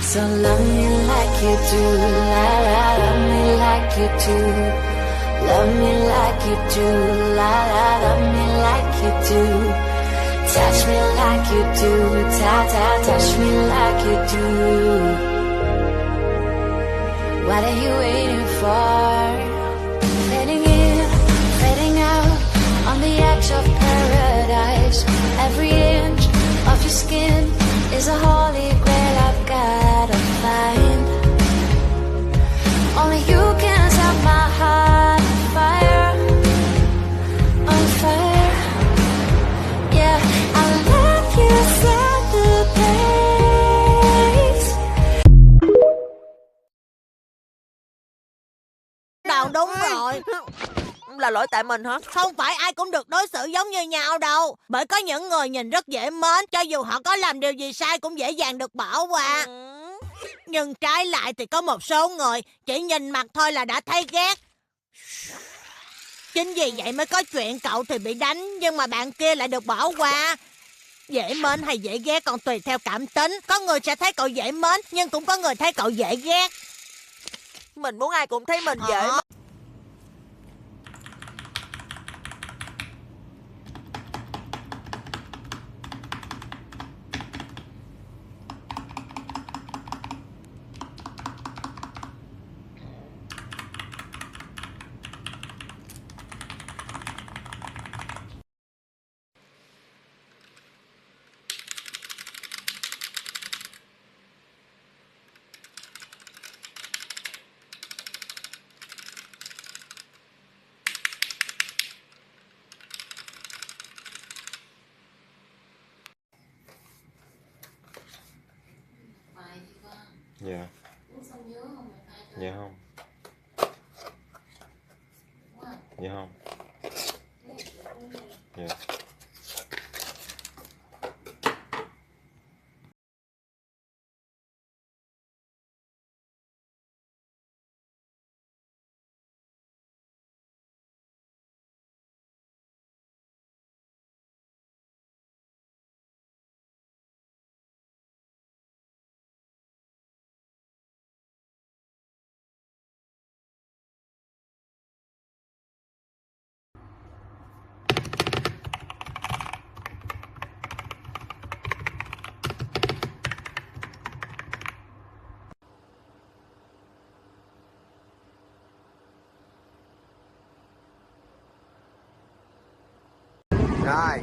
So love me like you do, la la, love me like you do. Love me like you do, la la, love me like you do. Touch me like you do, ta ta, touch me like you do. What are you waiting for? Fading in, fading out, on the edge of paradise. Every inch of your skin is a holy grail I've gotta find. Only you can set my heart on fire, on fire. Yeah, I'll let you set the pace. Đâu đúng rồi. Là lỗi tại mình hả? Không phải ai cũng được đối xử giống như nhau đâu. Bởi có những người nhìn rất dễ mến, cho dù họ có làm điều gì sai cũng dễ dàng được bỏ qua. Nhưng trái lại thì có một số người chỉ nhìn mặt thôi là đã thấy ghét. Chính vì vậy mới có chuyện cậu thì bị đánh, nhưng mà bạn kia lại được bỏ qua. Dễ mến hay dễ ghét còn tùy theo cảm tính. Có người sẽ thấy cậu dễ mến, nhưng cũng có người thấy cậu dễ ghét. Mình muốn ai cũng thấy mình dễ. Dạ. Dạ không. Dạ không. Dạ. Rồi